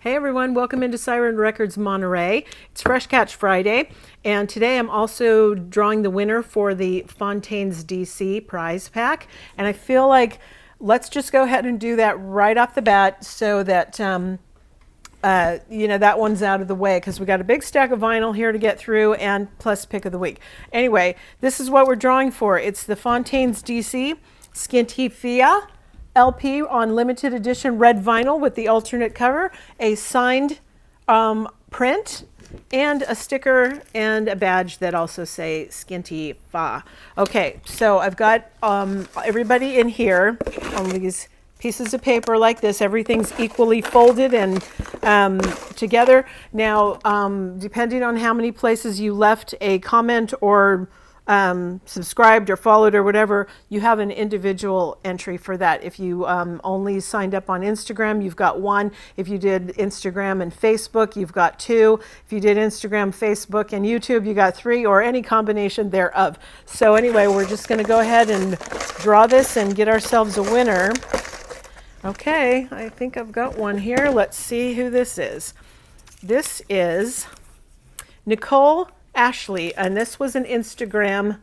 Hey everyone, welcome into Siren Records Monterey. It's Fresh Catch Friday, and today I'm also drawing the winner for the Fontaines DC prize pack. And I feel like let's just go ahead and do that right off the bat so that that one's out of the way because we got a big stack of vinyl here to get through and plus pick of the week. Anyway, this is what we're drawing for. It's the Fontaines DC Scientifica LP on limited edition red vinyl with the alternate cover, a signed print, and a sticker and a badge that also say Skinty Fa. Okay, so I've got everybody in here on these pieces of paper like this. Everything's equally folded and together. Now, depending on how many places you left a comment or subscribed or followed or whatever, you have an individual entry for that. If you only signed up on Instagram, you've got one. If you did Instagram and Facebook, you've got two. If you did Instagram, Facebook, and YouTube, you got three, or any combination thereof. So anyway, we're just going to go ahead and draw this and get ourselves a winner. Okay, I think I've got one here. Let's see who this is. This is Nicole Ashley, and this was an Instagram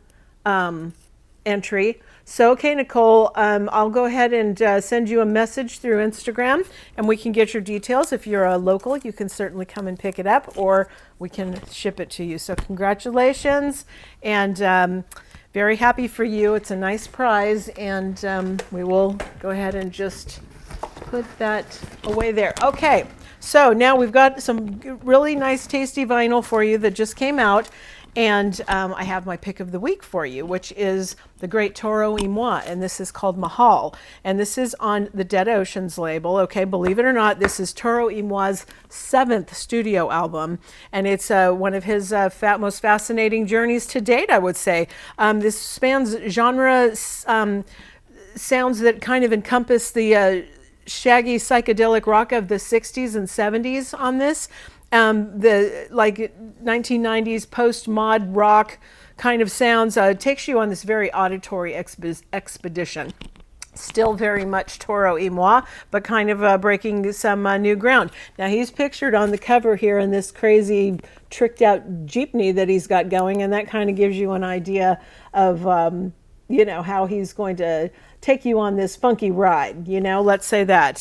entry. So, okay, Nicole, I'll go ahead and send you a message through Instagram, and we can get your details. If you're a local, you can certainly come and pick it up, or we can ship it to you. So congratulations, and very happy for you. It's a nice prize, and we will go ahead and just put that away there. Okay. So now we've got some really nice, tasty vinyl for you that just came out. And I have my pick of the week for you, which is the great Toro y Moi. And this is called Mahal. And this is on the Dead Oceans label. Okay, believe it or not, this is Toro y Moi's 7th studio album. And it's one of his most fascinating journeys to date, I would say. This spans genre sounds that kind of encompass the shaggy psychedelic rock of the 60s and 70s on this. The 1990s post-mod rock kind of sounds takes you on this very auditory expedition. Still very much Toro y Moi, but kind of breaking some new ground. Now he's pictured on the cover here in this crazy tricked out jeepney that he's got going, and that kind of gives you an idea of how he's going to take you on this funky ride, let's say that.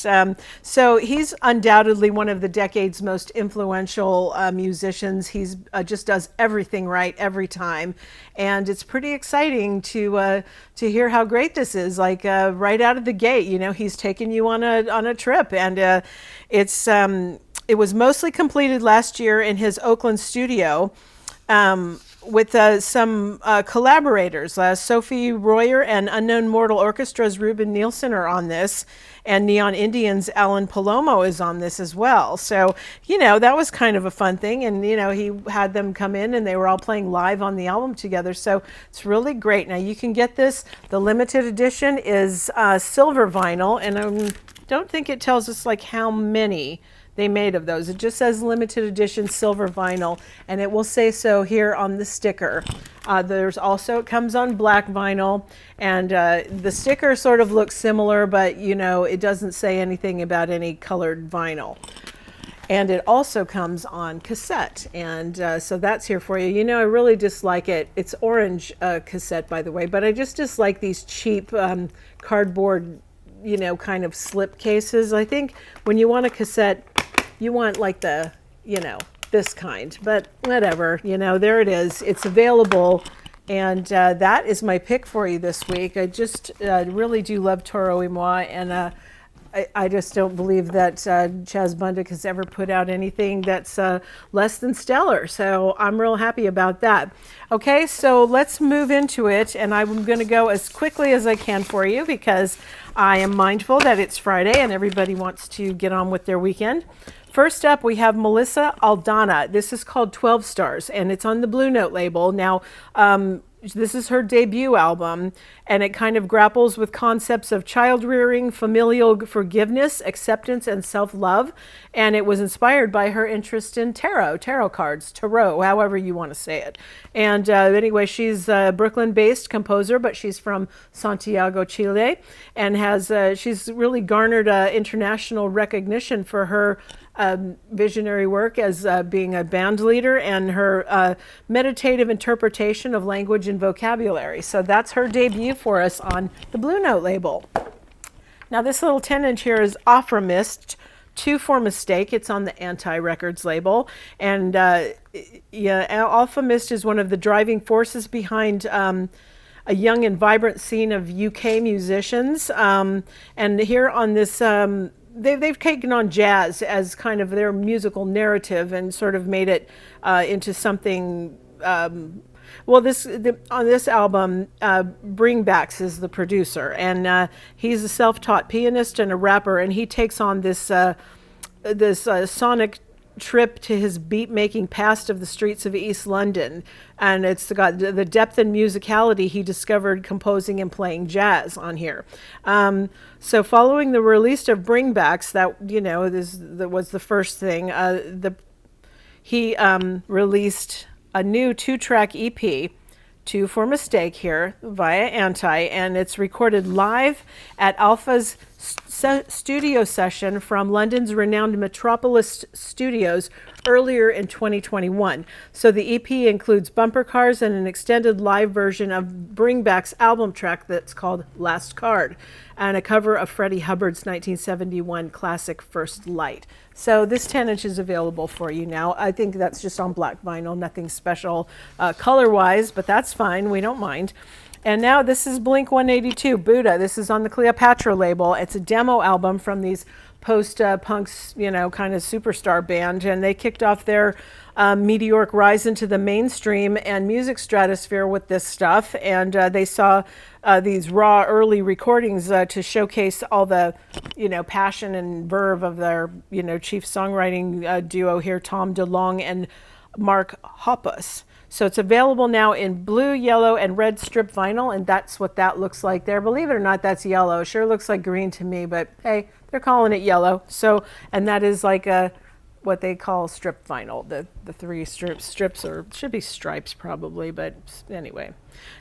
So he's undoubtedly one of the decade's most influential musicians. He's just does everything right every time. And it's pretty exciting to hear how great this is, like right out of the gate. He's taking you on a trip. And it was mostly completed last year in his Oakland studio. With some collaborators. Sophie Royer and Unknown Mortal Orchestra's Ruben Nielsen are on this, and Neon Indians' Alan Palomo is on this as well. So, that was kind of a fun thing, and, he had them come in and they were all playing live on the album together. So it's really great. Now you can get this. The limited edition is silver vinyl, and I don't think it tells us how many they made of those. It just says limited edition silver vinyl, and it will say so here on the sticker. There's also, it comes on black vinyl, and the sticker sort of looks similar, but it doesn't say anything about any colored vinyl. And it also comes on cassette, and so that's here for you. I really dislike it. It's orange cassette, by the way, but I just dislike these cheap cardboard kind of slip cases. I think when you want a cassette, you want this kind, but whatever, there it is. It's available, and that is my pick for you this week. I just really do love Toro y Moi, and I just don't believe that Chaz Bundick has ever put out anything that's less than stellar. So I'm real happy about that. Okay, so let's move into it, and I'm going to go as quickly as I can for you because I am mindful that it's Friday and everybody wants to get on with their weekend. First up, we have Melissa Aldana. This is called 12 Stars, and it's on the Blue Note label. Now, this is her debut album, and it kind of grapples with concepts of child rearing, familial forgiveness, acceptance, and self-love. And it was inspired by her interest in tarot cards, tarot, however you want to say it. And anyway, she's a Brooklyn-based composer, but she's from Santiago, Chile, and she's really garnered international recognition for her visionary work as being a band leader and her meditative interpretation of language and vocabulary. So that's her debut for us on the Blue Note label. Now this little 10-inch here is Opera Mist, 2 for Mistake. It's on the Anti Records label. And Alpha Mist is one of the driving forces behind a young and vibrant scene of UK musicians. And here on this they've taken on jazz as kind of their musical narrative and sort of made it into something. On this album, Bringbacks is the producer, and he's a self-taught pianist and a rapper, and he takes on this sonic trip to his beat-making past of the streets of East London, and it's got the depth and musicality he discovered composing and playing jazz on here. So following the release of Bringbacks, that was the first thing, he released a new 2-track EP, 2 for Mistake here via Anti, and it's recorded live at Alpha's studio session from London's renowned Metropolis Studios earlier in 2021. So the EP includes bumper cars and an extended live version of Bringback's album track that's called Last Card, and a cover of Freddie Hubbard's 1971 classic First Light. So this 10-inch is available for you now. I think that's just on black vinyl, nothing special color-wise, but that's fine. We don't mind. And now this is Blink 182, Buddha. This is on the Cleopatra label. It's a demo album from these post-punks, kind of superstar band, and they kicked off their meteoric rise into the mainstream and music stratosphere with this stuff. And they saw these raw early recordings to showcase all the, passion and verve of their, chief songwriting duo here, Tom DeLonge and Mark Hoppus. So it's available now in blue, yellow, and red strip vinyl, and that's what that looks like there. Believe it or not, that's yellow. Sure looks like green to me, but hey, they're calling it yellow. So, and that is like what they call strip vinyl. The 3 strips, or should be stripes probably, but anyway,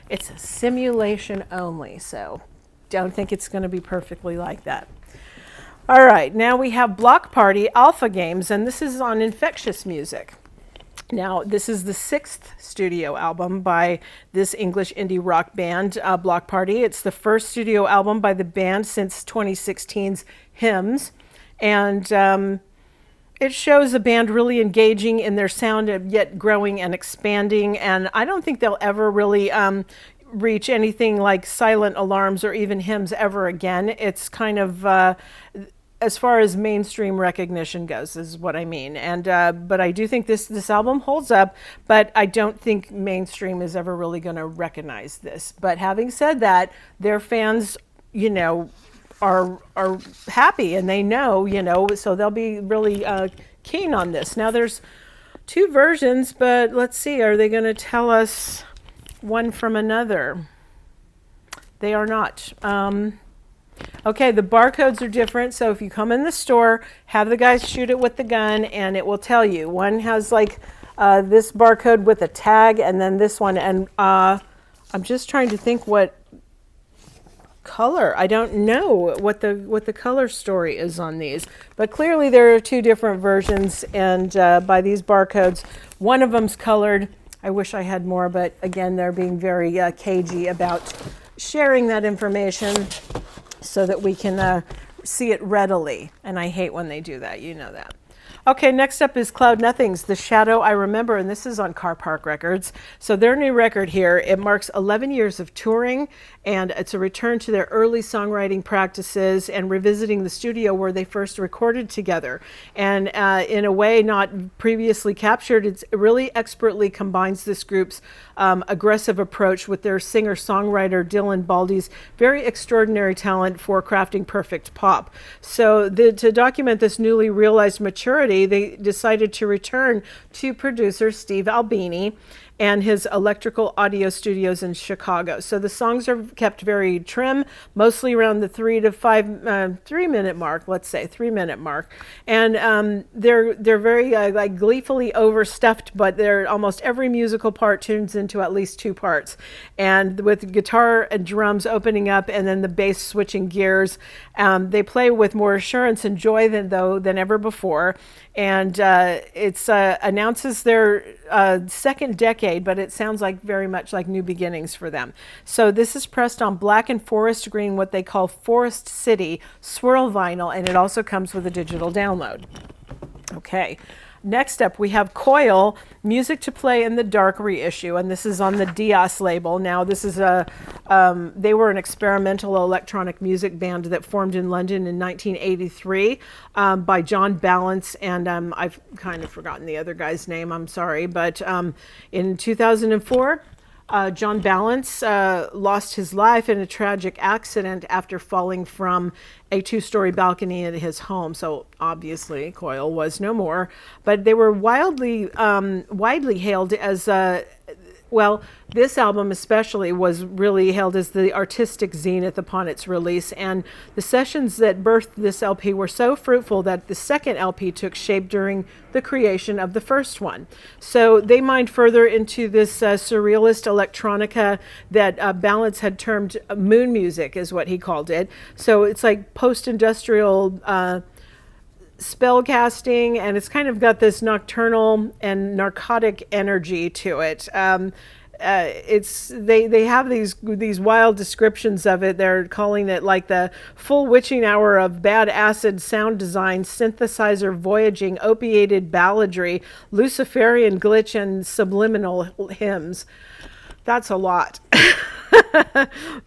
it's a simulation only, so don't think it's going to be perfectly like that. All right, now we have Block Party Alpha Games, and this is on Infectious Music. Now, this is the 6th studio album by this English indie rock band, Block Party. It's the first studio album by the band since 2016's Hymns. And it shows the band really engaging in their sound, yet growing and expanding. And I don't think they'll ever really reach anything like Silent Alarms or even Hymns ever again. It's kind of... as far as mainstream recognition goes, is what I mean. And but I do think this album holds up, but I don't think mainstream is ever really going to recognize this. But having said that, their fans, are happy, and they know, so they'll be really keen on this. Now there's 2 versions, but let's see, are they going to tell us one from another? They are not. Okay, the barcodes are different, so if you come in the store, have the guys shoot it with the gun, and it will tell you. One has like this barcode with a tag, and then this one, and I'm just trying to think what color. I don't know what the color story is on these, but clearly there are 2 different versions, and by these barcodes, one of them's colored. I wish I had more, but again, they're being very cagey about sharing that information so that we can see it readily. And I hate when they do that, you know that. Okay, next up is Cloud Nothing's The Shadow I Remember, and this is on Car Park Records. So their new record here, it marks 11 years of touring, and it's a return to their early songwriting practices and revisiting the studio where they first recorded together. And in a way not previously captured, it really expertly combines this group's aggressive approach with their singer-songwriter Dylan Baldy's very extraordinary talent for crafting perfect pop. So to document this newly realized maturity, they decided to return to producer Steve Albini and his Electrical Audio Studios in Chicago. So the songs are kept very trim, mostly around the 3-minute mark, let's say 3-minute mark. And they're very like gleefully overstuffed, but they're almost every musical part tunes into at least 2 parts. And with guitar and drums opening up and then the bass switching gears, they play with more assurance and joy than ever before. And it's announces their second decade, but it sounds like very much like new beginnings for them. So this is pressed on black and forest green, what they call Forest City swirl vinyl, and it also comes with a digital download. Okay. Next up, we have Coil, Music to Play in the Dark reissue, and this is on the Diaz label. Now, this is they were an experimental electronic music band that formed in London in 1983 by John Balance, and I've kind of forgotten the other guy's name, I'm sorry, but in 2004, John Balance lost his life in a tragic accident after falling from a 2-story balcony in his home. So obviously Coil was no more, but they were widely hailed as well, this album especially was really hailed as the artistic zenith upon its release, and the sessions that birthed this LP were so fruitful that the second LP took shape during the creation of the first one. So they mined further into this surrealist electronica that Balance had termed moon music, is what he called it. So it's like post-industrial spell casting, and it's kind of got this nocturnal and narcotic energy to it. They have these wild descriptions of it. They're calling it like the full witching hour of bad acid sound design, synthesizer voyaging, opiated balladry, Luciferian glitch, and subliminal hymns. That's a lot.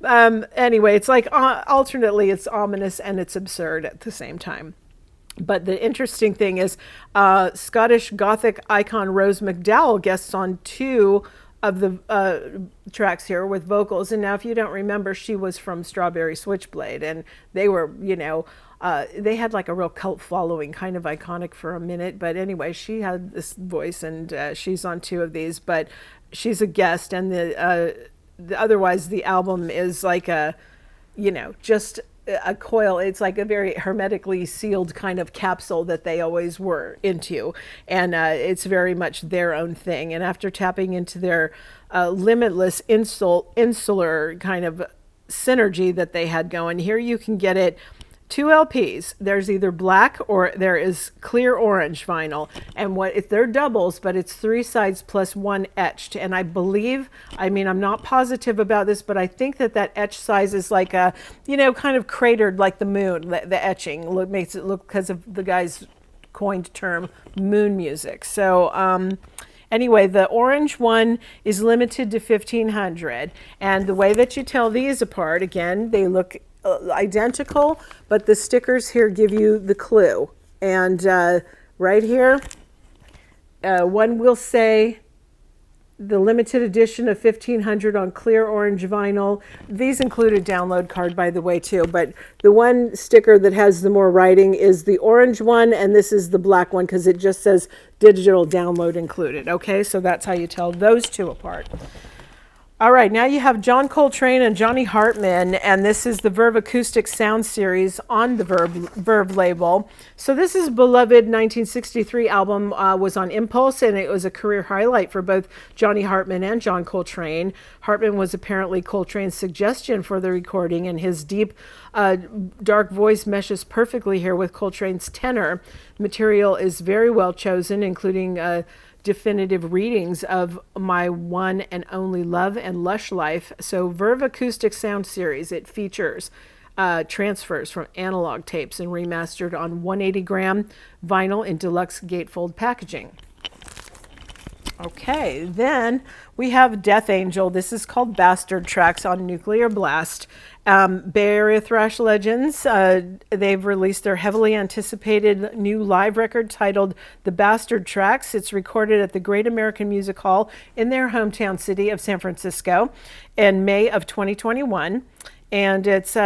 Anyway, it's like alternately it's ominous and it's absurd at the same time. But the interesting thing is Scottish Gothic icon Rose McDowell guests on 2 of the tracks here with vocals. And now if you don't remember, she was from Strawberry Switchblade, and they were, they had like a real cult following, kind of iconic for a minute. But anyway, she had this voice, and she's on 2 of these, but she's a guest. And otherwise the album is like just a coil. It's like a very hermetically sealed kind of capsule that they always were into, and it's very much their own thing. And after tapping into their limitless insular kind of synergy that they had going, here you can get it 2 LPs. There's either black or there is clear orange vinyl, and they're doubles, but it's 3 sides plus 1 etched. And I believe, I'm not positive about this, but I think that etch size is like a, kind of cratered like the moon. The etching makes it look, because of the guy's coined term, moon music. So anyway, the orange one is limited to 1,500, and the way that you tell these apart, again, they look identical, but the stickers here give you the clue. And right here, one will say the limited edition of 1,500 on clear orange vinyl. These include a download card, by the way, too, but the one sticker that has the more writing is the orange one, and this is the black one because it just says digital download included. Okay, so that's how you tell those 2 apart. All right, now you have John Coltrane and Johnny Hartman, and this is the Verve Acoustic Sound Series on the Verve label. So this is beloved 1963 album, was on Impulse, and it was a career highlight for both Johnny Hartman and John Coltrane. Hartman was apparently Coltrane's suggestion for the recording, and his deep, dark voice meshes perfectly here with Coltrane's tenor. Material is very well chosen, including definitive readings of My One and Only Love and Lush Life. So Verve Acoustic Sound Series, it features transfers from analog tapes and remastered on 180-gram vinyl in deluxe gatefold packaging. Okay, then we have Death Angel. This is called Bastard Tracks on Nuclear Blast. Bay Area thrash legends, they've released their heavily anticipated new live record titled The Bastard Tracks. It's recorded at the Great American Music Hall in their hometown city of San Francisco in May of 2021. And it's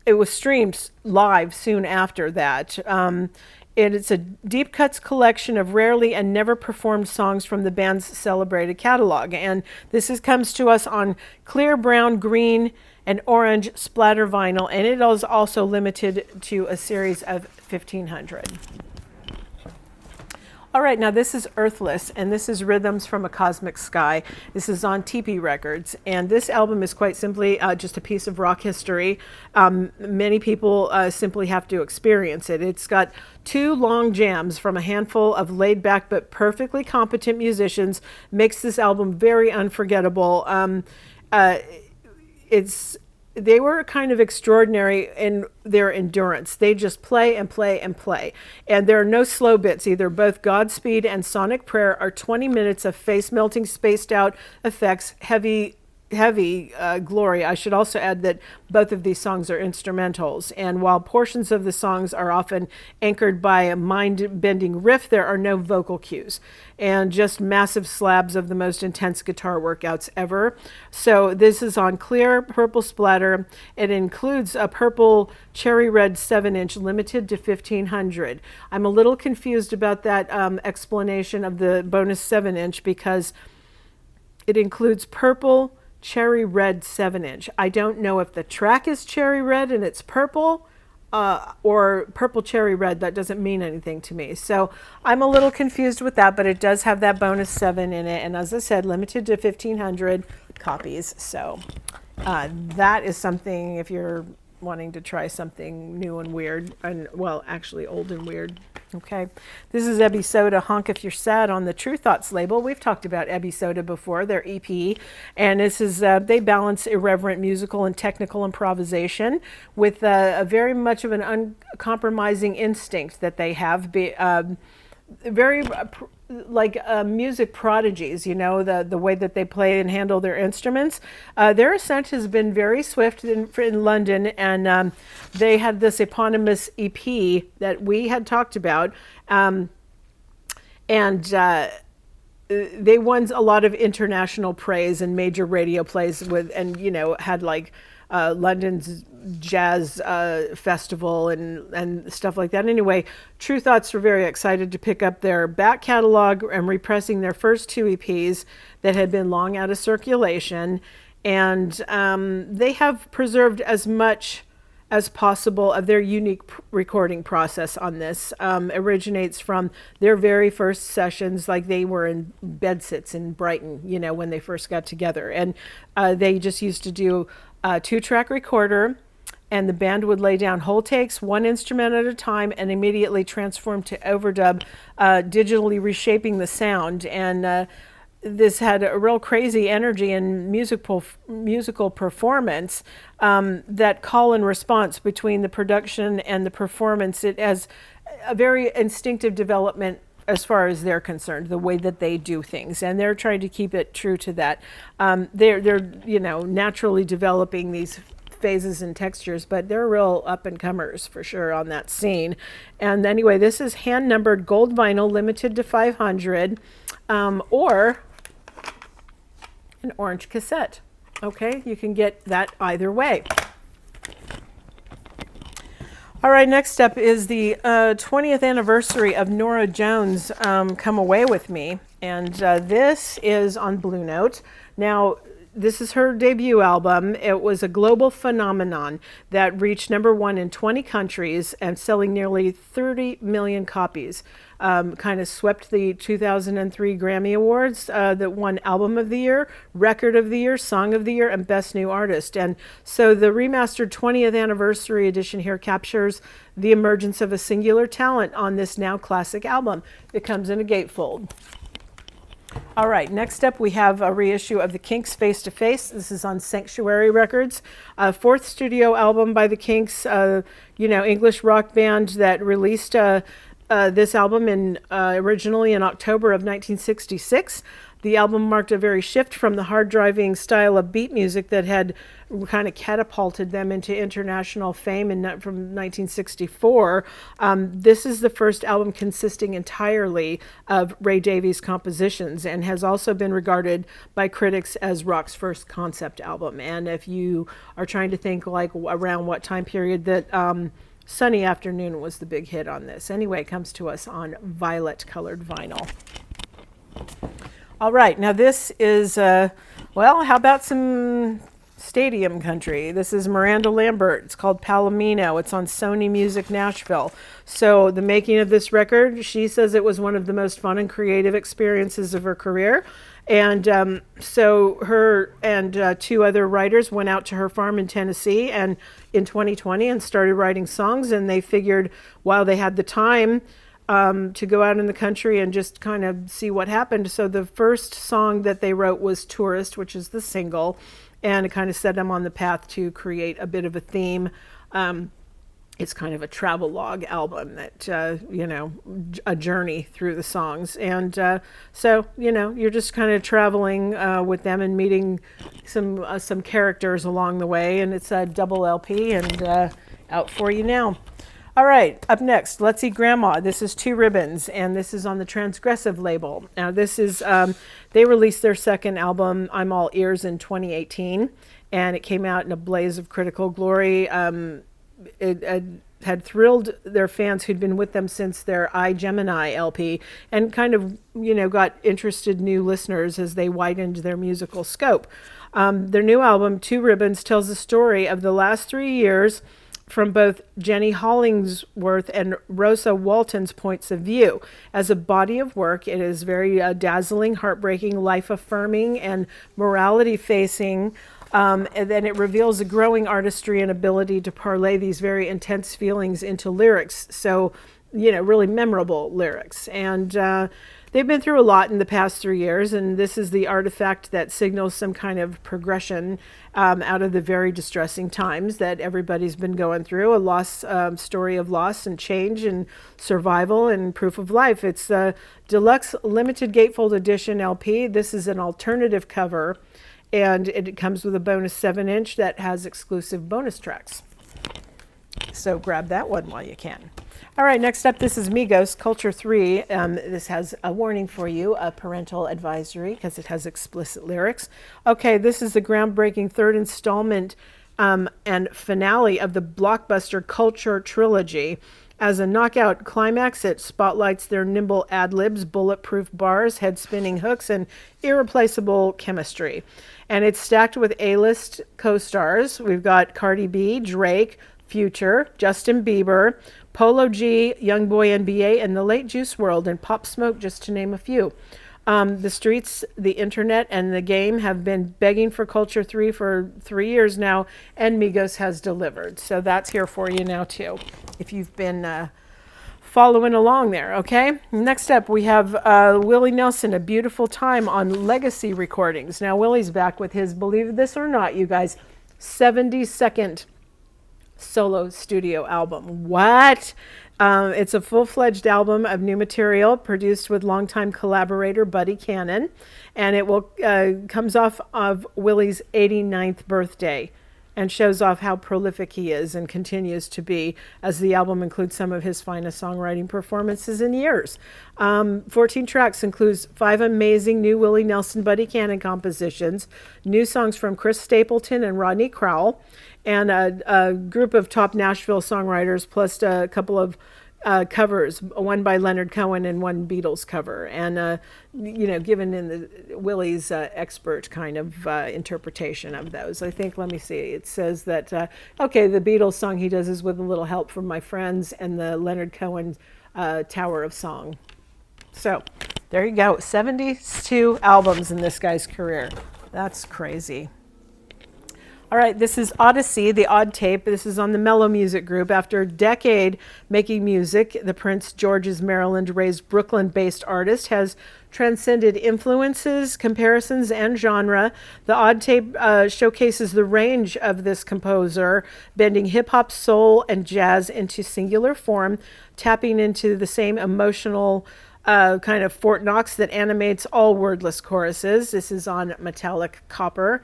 it was streamed live soon after that. It's a deep cuts collection of rarely and never performed songs from the band's celebrated catalog. And comes to us on clear brown, green, and orange splatter vinyl. And it is also limited to a series of 1,500. All right, now this is Earthless, and this is Rhythms from a Cosmic Sky. This is on TP Records, and this album is quite simply just a piece of rock history. Many people simply have to experience it. It's got 2 long jams from a handful of laid-back but perfectly competent musicians. Makes this album very unforgettable. They were kind of extraordinary in their endurance. They just play and play and play. And there are no slow bits either. Both Godspeed and Sonic Prayer are 20 minutes of face-melting, spaced-out effects, heavy glory. I should also add that both of these songs are instrumentals. And while portions of the songs are often anchored by a mind-bending riff, there are no vocal cues. And just massive slabs of the most intense guitar workouts ever. So this is on clear purple splatter. It includes a purple cherry red 7-inch limited to 1,500. I'm a little confused about that explanation of the bonus 7-inch because it includes purple cherry red 7-inch. I don't know if the track is cherry red and it's purple, or purple cherry red. That doesn't mean anything to me. So I'm a little confused with that, but it does have that bonus 7 in it. And as I said, limited to 1,500 copies. So that is something if you're wanting to try something new and weird, and well, actually old and weird. Okay, this is Ebby Soda, Honk If You're Sad, on the True Thoughts label. We've talked about Ebby Soda before, their EP, and this is they balance irreverent musical and technical improvisation with a very much of an uncompromising instinct that they have. Very like music prodigies, you know, the way that they play and handle their instruments. Their ascent has been very swift in London, and they had this eponymous EP that we had talked about, and they won a lot of international praise and major radio plays with, and you know, had like London's jazz festival and stuff like that. Anyway, True Thoughts were very excited to pick up their back catalog and repressing their first 2 EPs that had been long out of circulation. And they have preserved as much as possible of their unique recording process on this. Originates from their very first sessions, like they were in bedsits in Brighton, you know, when they first got together. And they just used to do a 2-track recorder, and the band would lay down whole takes, 1 instrument at a time, and immediately transform to overdub, digitally reshaping the sound. And this had a real crazy energy and musical performance, that call and response between the production and the performance. It has a very instinctive development as far as they're concerned, the way that they do things, and they're trying to keep it true to that. They're you know, naturally developing these phases and textures, but they're real up and comers for sure on that scene. And anyway, this is hand numbered gold vinyl, limited to 500, or an orange cassette. Okay, you can get that either way. All right, next up is the 20th anniversary of Norah Jones' Come Away With Me. And this is on Blue Note. Now, this is her debut album. It was a global phenomenon that reached #1 in 20 countries and selling nearly 30 million copies. Kind of swept the 2003 Grammy Awards that won Album of the Year, Record of the Year, Song of the Year, and Best New Artist. And so the remastered 20th anniversary edition here captures the emergence of a singular talent on this now classic album. It comes in a gatefold. All right, next up we have a reissue of the Kinks' Face to Face. This is on Sanctuary Records, 4th studio album by the Kinks, you know, English rock band that released this album originally in October of 1966. The album marked a very shift from the hard-driving style of beat music that had kind of catapulted them into international fame from 1964. This is the first album consisting entirely of Ray Davies compositions and has also been regarded by critics as rock's first concept album. And if you are trying to think like around what time period that Sunny Afternoon was the big hit on this. Anyway, it comes to us on violet colored vinyl. All right, now this is, well, how about some stadium country? This is Miranda Lambert. It's called Palomino. It's on Sony Music Nashville. So the making of this record, she says it was one of the most fun and creative experiences of her career. And so her and two other writers went out to her farm in Tennessee and in 2020 and started writing songs. And they figured while they had the time to go out in the country and just kind of see what happened. So the first song that they wrote was Tourist, which is the single. And it kind of set them on the path to create a bit of a theme. It's kind of a travelogue album that, you know, a journey through the songs. And so, you know, you're just kind of traveling with them and meeting some characters along the way. And it's a double LP and out for you now. All right, up next, Let's See Grandma. This is Two Ribbons, and this is on the Transgressive label. Now, this is, they released their second album, I'm All Ears, in 2018, and it came out in a blaze of critical glory. It had thrilled their fans who'd been with them since their I, Gemini LP, and kind of, you know, got interested new listeners as they widened their musical scope. Their new album, Two Ribbons, tells the story of the last 3 years from both Jenny Hollingsworth and Rosa Walton's points of view. As a body of work, it is very dazzling, heartbreaking, life-affirming, and morality-facing. And then it reveals a growing artistry and ability to parlay these very intense feelings into lyrics. So, you know, really memorable lyrics. And they've been through a lot in the past 3 years, and this is the artifact that signals some kind of progression out of the very distressing times that everybody's been going through, a loss story of loss and change and survival and proof of life. It's a deluxe limited gatefold edition LP. This is an alternative cover, and it comes with a bonus 7-inch that has exclusive bonus tracks. So grab that one while you can. All right, next up, this is Migos, Culture 3. This has a warning for you, a parental advisory, because it has explicit lyrics. Okay, this is the groundbreaking third installment and finale of the blockbuster Culture trilogy. As a knockout climax, it spotlights their nimble ad-libs, bulletproof bars, head-spinning hooks, and irreplaceable chemistry. And it's stacked with A-list co-stars. We've got Cardi B, Drake, Future, Justin Bieber, Polo G, Youngboy NBA, and the late Juice WRLD, and Pop Smoke, just to name a few. The streets, the internet, and the game have been begging for Culture 3 for 3 years now, and Migos has delivered. So that's here for you now, too, if you've been following along there, okay? Next up, we have Willie Nelson, A Beautiful Time on Legacy Recordings. Now, Willie's back with his, believe this or not, you guys, 72nd solo studio album. What? It's a full-fledged album of new material produced with longtime collaborator Buddy Cannon, and it will comes off of Willie's 89th birthday and shows off how prolific he is and continues to be, as the album includes some of his finest songwriting performances in years. 14 tracks includes 5 amazing new Willie Nelson Buddy Cannon compositions, new songs from Chris Stapleton and Rodney Crowell, and a group of top Nashville songwriters, plus a couple of covers, one by Leonard Cohen and one Beatles cover, and you know, given in the Willie's expert kind of interpretation of those. I think, let me see, it says that okay, the Beatles song he does is With a Little Help from My Friends, and the Leonard Cohen Tower of Song. So there you go, 72 albums in this guy's career. That's crazy. All right, this is Odyssey, the odd tape. This is on the Mellow Music Group. After a decade making music, the Prince George's Maryland-raised Brooklyn-based artist has transcended influences, comparisons, and genre. The odd tape showcases the range of this composer, bending hip-hop, soul, and jazz into singular form, tapping into the same emotional kind of Fort Knox that animates all wordless choruses. This is on metallic copper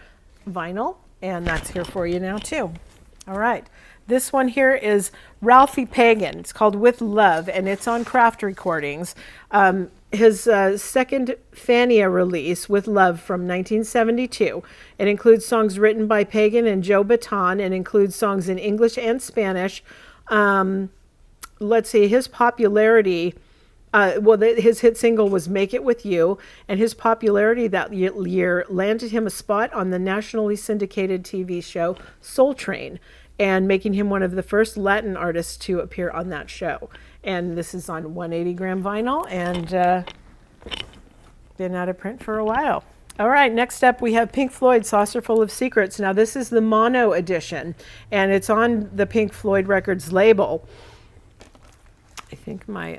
vinyl, and that's here for you now too. All right. This one here is Ralphie Pagan. It's called With Love, and it's on Craft Recordings. His second Fania release, With Love, from 1972. It includes songs written by Pagan and Joe Baton, and includes songs in English and Spanish. Let's see, his popularity... his hit single was Make It With You, and his popularity that year landed him a spot on the nationally syndicated TV show Soul Train, and making him one of the first Latin artists to appear on that show. And this is on 180-gram vinyl, and been out of print for a while. All right, next up we have Pink Floyd, Saucer Full of Secrets. Now this is the mono edition, and it's on the Pink Floyd Records label. I think my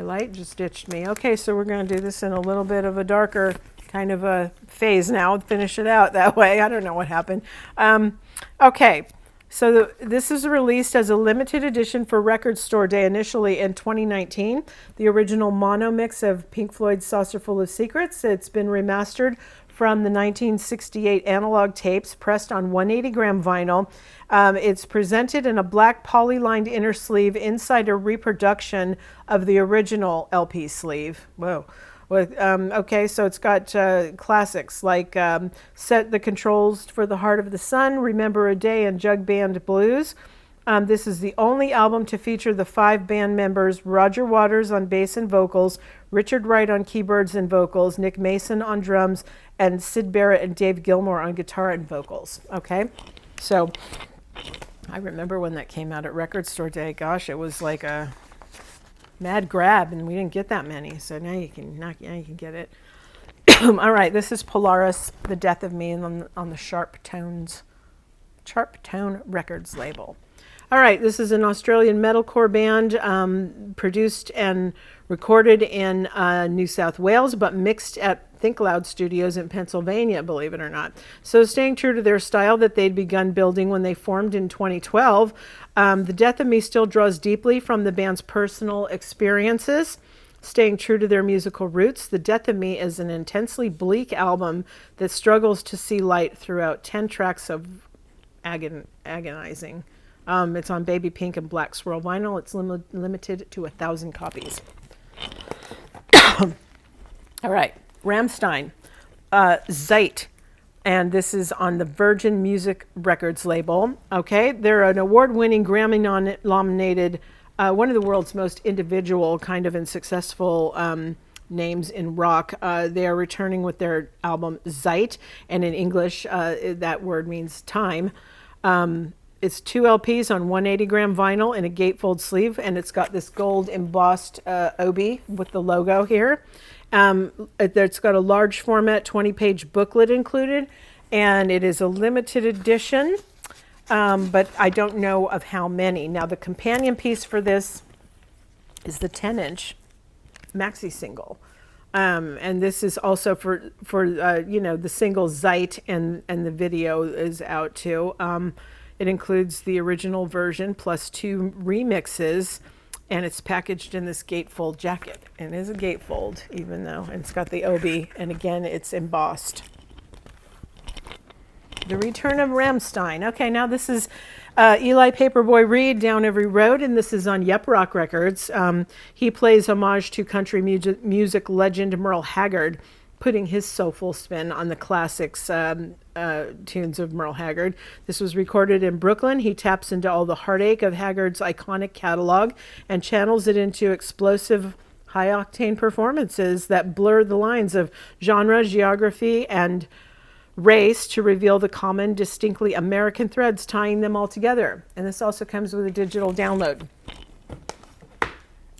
light just ditched me. Okay, so we're going to do this in a little bit of a darker kind of a phase now. Finish it out that way. I don't know what happened. Okay, so this is released as a limited edition for Record Store Day initially in 2019. The original mono mix of Pink Floyd's Saucer Full of Secrets. It's been remastered from the 1968 analog tapes, pressed on 180-gram vinyl. It's presented in a black poly-lined inner sleeve inside a reproduction of the original LP sleeve. Whoa. Okay, so it's got classics like Set the Controls for the Heart of the Sun, Remember a Day, and Jug Band Blues. This is the only album to feature the 5 band members: Roger Waters on bass and vocals, Richard Wright on keyboards and vocals, Nick Mason on drums, and Syd Barrett and Dave Gilmour on guitar and vocals. Okay, so I remember when that came out at Record Store Day. Gosh, it was like a mad grab, and we didn't get that many. So now you can get it. All right, this is Polaris, The Death of Me, and on the Sharp Tone Records label. All right, this is an Australian metalcore band, produced and recorded in New South Wales, but mixed at Think Loud Studios in Pennsylvania, believe it or not. So staying true to their style that they'd begun building when they formed in 2012, The Death of Me still draws deeply from the band's personal experiences. Staying true to their musical roots, The Death of Me is an intensely bleak album that struggles to see light throughout 10 tracks of agonizing. It's on baby pink and black swirl vinyl. It's limited to 1,000 copies. All right, Rammstein, Zeit, and this is on the Virgin Music Records label. Okay, they're an award-winning Grammy-nominated, one of the world's most individual kind of and successful names in rock. They are returning with their album Zeit, and in English, that word means time. It's 2 LPs on 180-gram vinyl in a gatefold sleeve, and it's got this gold embossed obi with the logo here. It's got a large format 20-page booklet included, and it is a limited edition, but I don't know of how many. Now, the companion piece for this is the 10-inch maxi single. And this is also for the single Zeit, and the video is out too. It includes the original version plus 2 remixes, and it's packaged in this gatefold jacket. And it is a gatefold, even though, and it's got the obi, and again, it's embossed. The Return of Rammstein. Okay, now this is Eli Paperboy Reed, Down Every Road, and this is on Yep Rock Records. He plays homage to country music legend Merle Haggard, putting his soulful spin on the classics tunes of Merle Haggard. This was recorded in Brooklyn. He taps into all the heartache of Haggard's iconic catalog and channels it into explosive, high-octane performances that blur the lines of genre, geography, and race to reveal the common, distinctly American threads tying them all together. And this also comes with a digital download.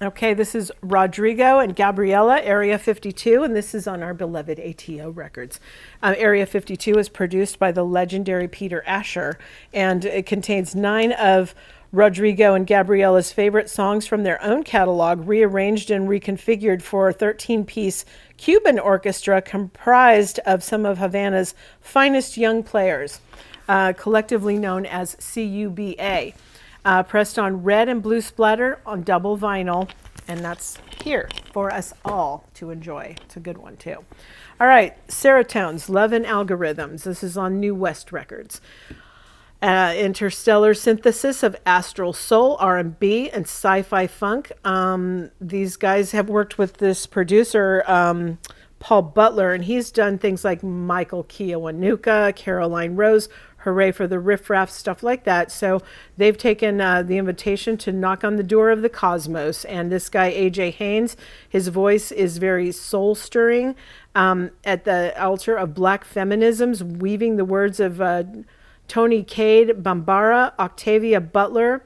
Okay, this is Rodrigo and Gabriella, Area 52, and this is on our beloved ATO records. Area 52 is produced by the legendary Peter Asher, and it contains 9 of Rodrigo and Gabriella's favorite songs from their own catalog, rearranged and reconfigured for a 13-piece Cuban orchestra comprised of some of Havana's finest young players, collectively known as CUBA. Pressed on red and blue splatter on double vinyl. And that's here for us all to enjoy. It's a good one, too. All right, Serotones, Love and Algorithms. This is on New West Records. Interstellar synthesis of astral soul, R&B, and sci-fi funk. These guys have worked with this producer, Paul Butler, and he's done things like Michael Kiwanuka, Caroline Rose, Hooray for the Riff Raff, stuff like that. So they've taken the invitation to knock on the door of the cosmos. And this guy, A.J. Haynes, his voice is very soul-stirring at the altar of black feminisms, weaving the words of Tony Cade, Bambara, Octavia Butler.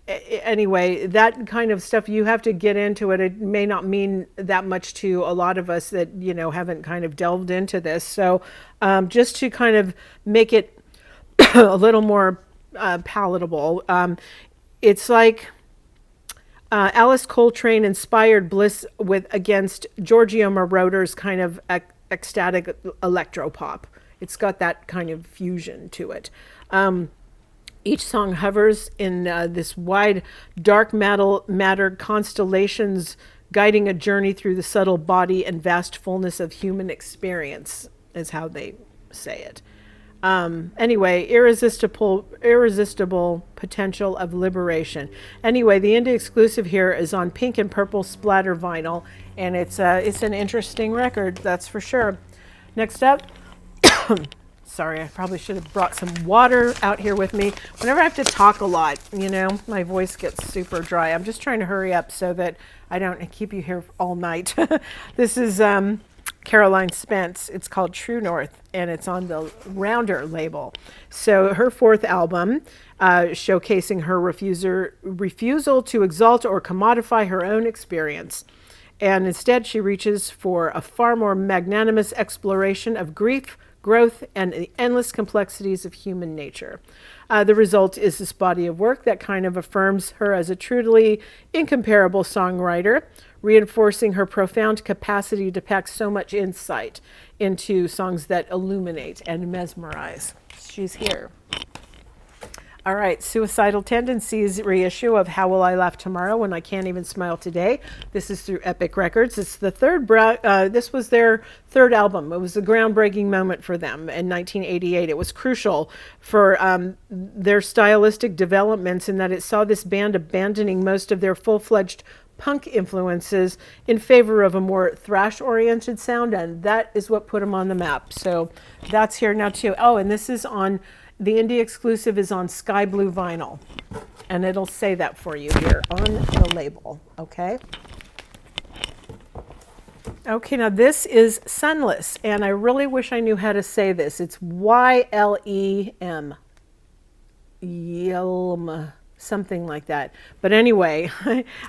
Anyway, that kind of stuff, you have to get into it. It may not mean that much to a lot of us that, haven't kind of delved into this. So just to kind of make it a little more palatable, it's like Alice Coltrane inspired Bliss against Giorgio Moroder's kind of ecstatic electropop. It's got that kind of fusion to it. Each song hovers in this wide, dark matter constellations, guiding a journey through the subtle body and vast fullness of human experience, is how they say it. Anyway, irresistible potential of liberation. Anyway, the indie exclusive here is on pink and purple splatter vinyl, and it's an interesting record, that's for sure. Next up. Sorry, I probably should have brought some water out here with me. Whenever I have to talk a lot, my voice gets super dry. I'm just trying to hurry up so that I don't keep you here all night. This is Caroline Spence. It's called True North, and it's on the Rounder label. So her fourth album, showcasing her refusal to exalt or commodify her own experience. And instead, she reaches for a far more magnanimous exploration of grief, growth, and the endless complexities of human nature. The result is this body of work that kind of affirms her as a truly incomparable songwriter, reinforcing her profound capacity to pack so much insight into songs that illuminate and mesmerize. She's here. All right, Suicidal Tendencies reissue of How Will I Laugh Tomorrow When I Can't Even Smile Today. This is through Epic Records. It's the this was their third album. It was a groundbreaking moment for them in 1988. It was crucial for their stylistic developments in that it saw this band abandoning most of their full-fledged punk influences in favor of a more thrash-oriented sound, and that is what put them on the map. So that's here now too. Oh, and this is on... The indie exclusive is on Sky Blue vinyl, and it'll say that for you here on the label, okay? Okay, now this is Sunless, and I really wish I knew how to say this. It's Y-L-E-M. Yelm, something like that. But anyway,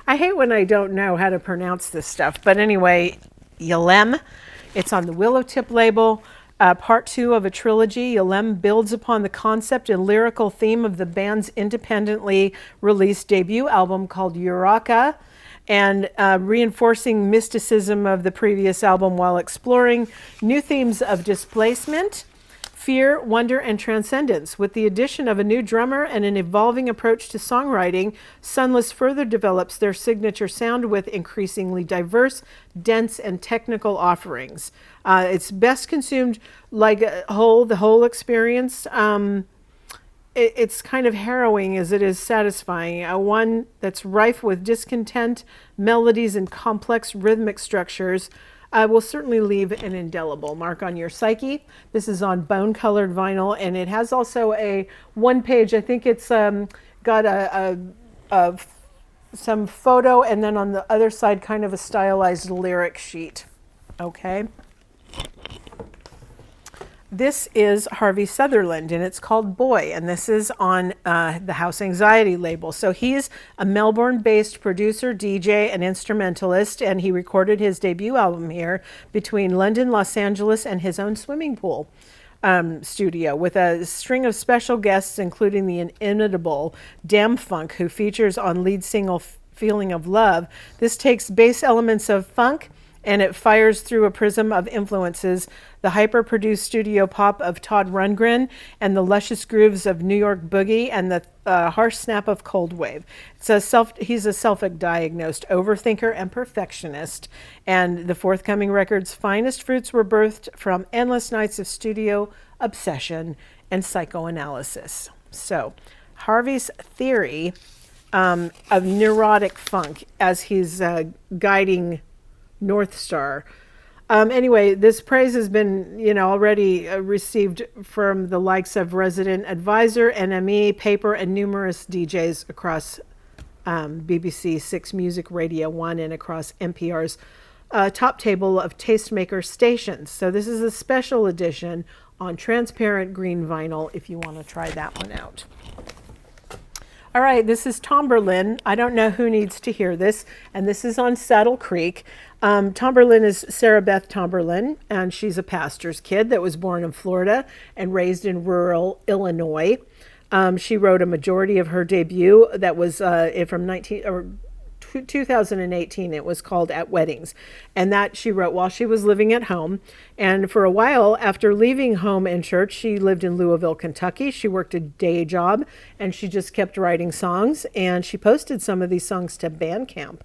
I hate when I don't know how to pronounce this stuff. But anyway, Yelem. It's on the Willowtip label. Part 2 of a trilogy, Yelem builds upon the concept and lyrical theme of the band's independently released debut album called Uraka, and reinforcing mysticism of the previous album while exploring new themes of displacement, fear, wonder, and transcendence. With the addition of a new drummer and an evolving approach to songwriting, Sunless further develops their signature sound with increasingly diverse, dense, and technical offerings. It's best consumed like the whole experience. It's kind of harrowing as it is satisfying. One that's rife with discontent, melodies, and complex rhythmic structures will certainly leave an indelible mark on your psyche. This is on bone-colored vinyl, and it has also a one-page, I think it's got some photo, and then on the other side, kind of a stylized lyric sheet. Okay. This is Harvey Sutherland, and it's called Boy, and this is on the House Anxiety label. So he's a Melbourne-based producer, DJ, and instrumentalist, and he recorded his debut album here between London, Los Angeles, and his own swimming pool studio, with a string of special guests, including the inimitable Damn Funk, who features on lead single Feeling of Love. This takes bass elements of funk and it fires through a prism of influences, the hyper-produced studio pop of Todd Rundgren and the luscious grooves of New York boogie and the harsh snap of cold wave. He's a self-diagnosed overthinker and perfectionist, and the forthcoming record's finest fruits were birthed from endless nights of studio obsession and psychoanalysis. So, Harvey's theory of neurotic funk as he's guiding North Star. Anyway, this praise has been, already received from the likes of Resident Advisor, NME, Paper, and numerous DJs across BBC 6 Music Radio 1 and across NPR's top table of tastemaker stations. So this is a special edition on transparent green vinyl if you want to try that one out. All right, this is Tomberlin. I don't know who needs to hear this, and this is on Saddle Creek. Tomberlin is Sarah Beth Tomberlin, and she's a pastor's kid that was born in Florida and raised in rural Illinois. She wrote a majority of her debut that was from 2018. It was called At Weddings, and that she wrote while she was living at home. And for a while after leaving home and church, she lived in Louisville, Kentucky. She worked a day job, and she just kept writing songs, and she posted some of these songs to Bandcamp,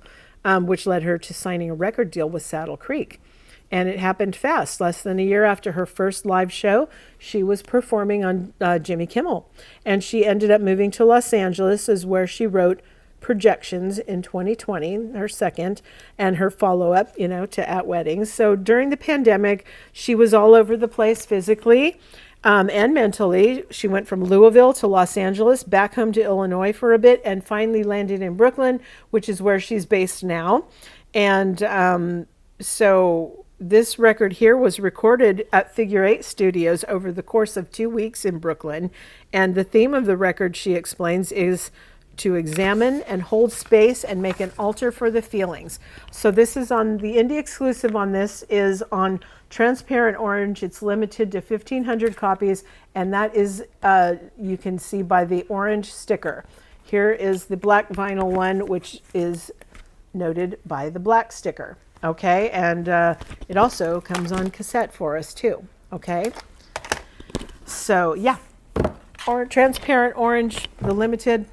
which led her to signing a record deal with Saddle Creek. And it happened fast. Less than a year after her first live show, she was performing on Jimmy Kimmel, and she ended up moving to Los Angeles, is where she wrote Projections in 2020, her second, and her follow-up, to At Weddings. So during the pandemic, she was all over the place physically and mentally. She went from Louisville to Los Angeles, back home to Illinois for a bit, and finally landed in Brooklyn, which is where she's based now. And so this record here was recorded at Figure 8 Studios over the course of 2 weeks in Brooklyn. And the theme of the record, she explains, is to examine and hold space and make an altar for the feelings. So this is on the indie exclusive on this is on transparent orange. It's limited to 1,500 copies, and that is you can see by the orange sticker. Here is the black vinyl one, which is noted by the black sticker. Okay, and it also comes on cassette for us too. Okay, so yeah, or transparent orange, the limited,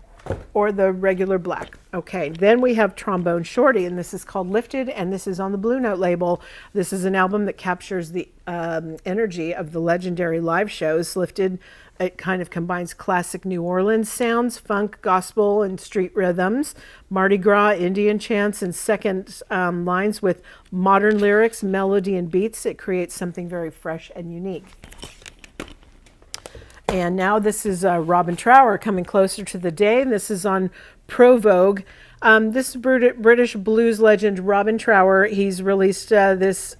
or the regular black. Okay, then we have Trombone Shorty, and this is called Lifted, and this is on the Blue Note label. This is an album that captures the energy of the legendary live shows. Lifted, it kind of combines classic New Orleans sounds, funk, gospel, and street rhythms, Mardi Gras, Indian chants, and second lines with modern lyrics, melody, and beats. It creates something very fresh and unique. And now this is Robin Trower, Coming Closer to the Day. And this is on Pro Vogue. This British blues legend, Robin Trower, he's released this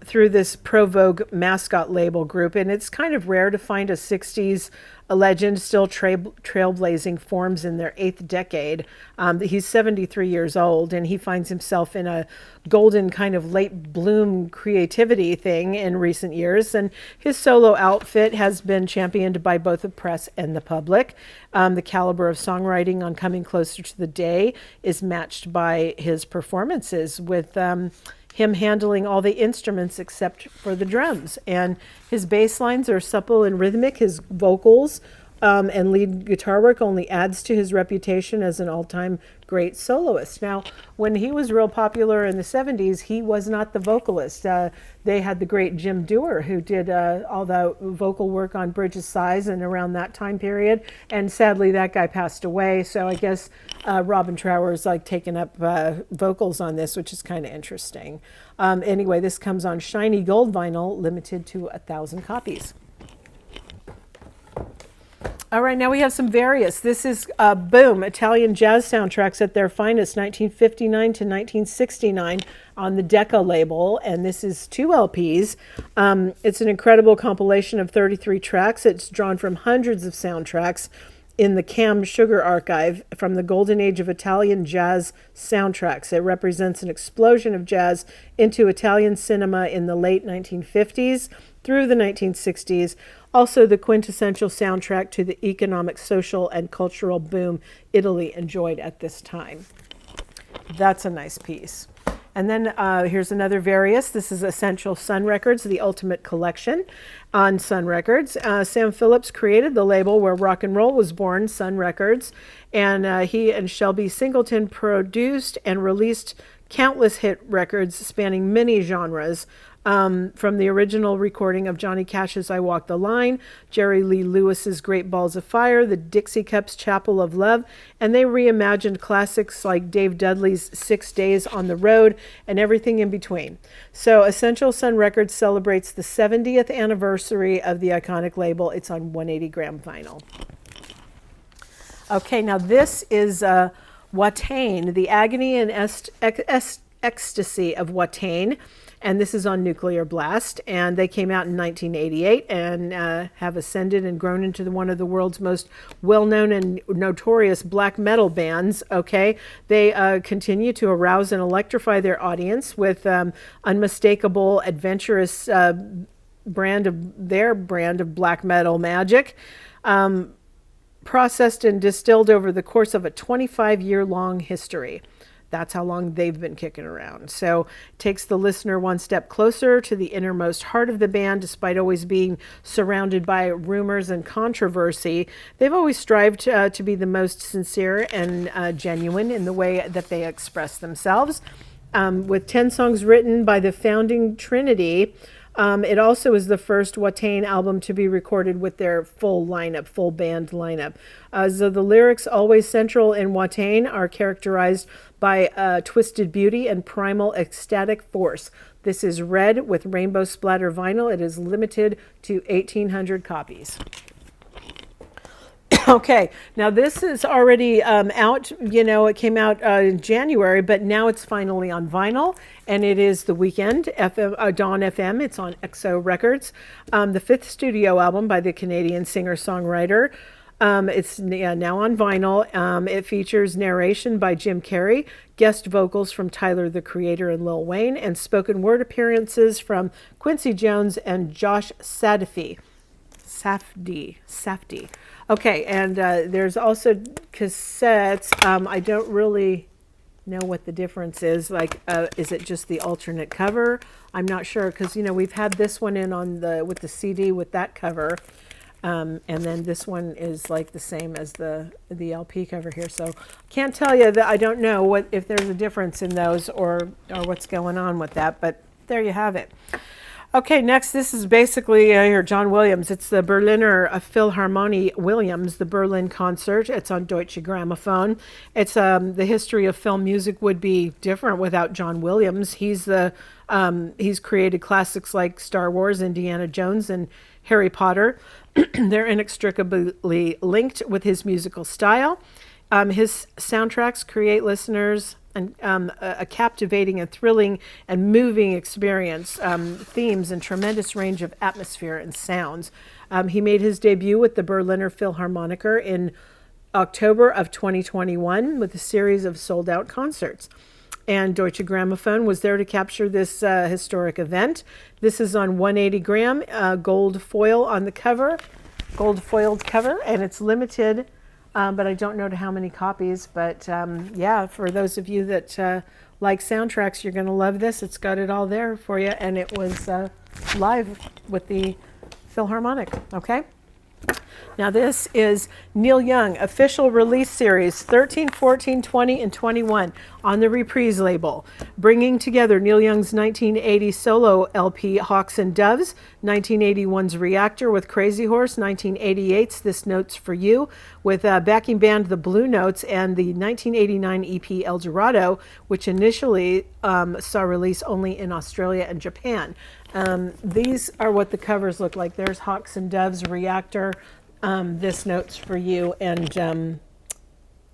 through this Pro Vogue mascot label group. And it's kind of rare to find a 60s legend still trailblazing forms in their 8th decade. He's 73 years old, and he finds himself in a golden kind of late bloom creativity thing in recent years. And his solo outfit has been championed by both the press and the public. The caliber of songwriting on Coming Closer to the Day is matched by his performances, with him handling all the instruments except for the drums. And his bass lines are supple and rhythmic. His vocals and lead guitar work only adds to his reputation as an all-time great soloist. Now, when he was real popular in the 70s, he was not the vocalist. They had the great Jim Dewar, who did all the vocal work on Bridge of Sighs and around that time period. And sadly, that guy passed away. So I guess Robin Trower's like taking up vocals on this, which is kind of interesting. Anyway, this comes on shiny gold vinyl, limited to 1,000 copies. All right, now we have some various. This is Boom, Italian jazz soundtracks at their finest, 1959 to 1969 on the Decca label, and this is 2 LPs. It's an incredible compilation of 33 tracks. It's drawn from hundreds of soundtracks in the Cam Sugar archive from the golden age of Italian jazz soundtracks. It represents an explosion of jazz into Italian cinema in the late 1950s through the 1960s. Also the quintessential soundtrack to the economic, social, and cultural boom Italy enjoyed at this time. That's a nice piece. And then here's another Various. This is Essential Sun Records, the ultimate collection on Sun Records. Sam Phillips created the label where rock and roll was born, Sun Records. And he and Shelby Singleton produced and released countless hit records spanning many genres. From the original recording of Johnny Cash's I Walk the Line, Jerry Lee Lewis's Great Balls of Fire, the Dixie Cups' Chapel of Love, and they reimagined classics like Dave Dudley's 6 Days on the Road and everything in between. So Essential Sun Records celebrates the 70th anniversary of the iconic label. It's on 180-gram vinyl. Okay, now this is Watain, the agony and ecstasy of Watain. And this is on Nuclear Blast, and they came out in 1988 and have ascended and grown into one of the world's most well-known and notorious black metal bands. Okay, they continue to arouse and electrify their audience with unmistakable, adventurous brand of black metal magic. Processed and distilled over the course of a 25-year-long history. That's how long they've been kicking around. So it takes the listener one step closer to the innermost heart of the band, despite always being surrounded by rumors and controversy. They've always strived to be the most sincere and genuine in the way that they express themselves. With 10 songs written by the founding trinity, it also is the first Watain album to be recorded with their full band lineup. So the lyrics, always central in Watain, are characterized by twisted beauty and primal ecstatic force. This is red with rainbow splatter vinyl. It is limited to 1,800 copies. Okay, now this is already out. You know, it came out in January, but now it's finally on vinyl, and it is The Weeknd, Dawn FM. It's on XO Records. The fifth studio album by the Canadian singer-songwriter. It's now on vinyl. It features narration by Jim Carrey, guest vocals from Tyler, the Creator, and Lil Wayne, and spoken word appearances from Quincy Jones and Josh Safdie. Okay, and there's also cassettes. I don't really know what the difference is. Like, is it just the alternate cover? I'm not sure, because we've had this one in on with the CD with that cover, and then this one is like the same as the LP cover here. So can't tell you that. I don't know if there's a difference in those or what's going on with that. But there you have it. Okay, next, this is basically here, John Williams. It's the Berliner Philharmonie Williams, the Berlin concert. It's on Deutsche Grammophon. It's the history of film music would be different without John Williams. He's created classics like Star Wars, Indiana Jones, and Harry Potter. They're inextricably linked with his musical style. His soundtracks create listeners a captivating and thrilling and moving experience, themes, and tremendous range of atmosphere and sounds. He made his debut with the Berliner Philharmoniker in October of 2021 with a series of sold-out concerts. And Deutsche Grammophon was there to capture this historic event. This is on 180 gram, gold foil on the cover, gold foiled cover, and it's limited. But I don't know to how many copies. But yeah, for those of you that like soundtracks, you're going to love this. It's got it all there for you. And it was live with the Philharmonic. Okay. Now this is Neil Young, official release series 13, 14, 20, and 21 on the Reprise label, bringing together Neil Young's 1980 solo LP Hawks and Doves, 1981's Reactor with Crazy Horse, 1988's This Note's for You with backing band The Blue Notes, and the 1989 EP El Dorado, which initially saw release only in Australia and Japan. These are what the covers look like. There's Hawks and Doves, Reactor, This Note's for You, and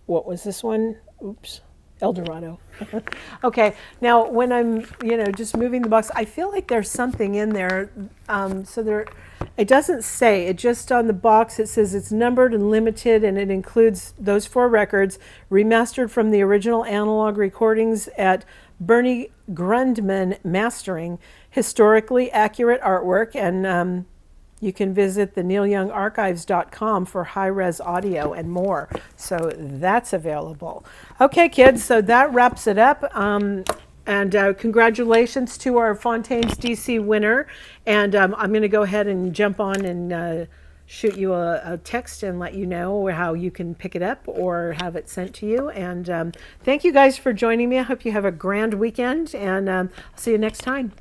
what was this one? Oops, El Dorado. Okay, now when I'm, just moving the box, I feel like there's something in there. It doesn't say, it just on the box, it says it's numbered and limited, and it includes those 4 records remastered from the original analog recordings at Bernie Grundman Mastering, historically accurate artwork, and you can visit the neilyoungarchives.com for high-res audio and more. So that's available. Okay, kids, so that wraps it up. And congratulations to our Fontaines DC winner. And I'm going to go ahead and jump on and shoot you a text and let you know how you can pick it up or have it sent to you. And thank you guys for joining me. I hope you have a grand weekend, and I'll see you next time.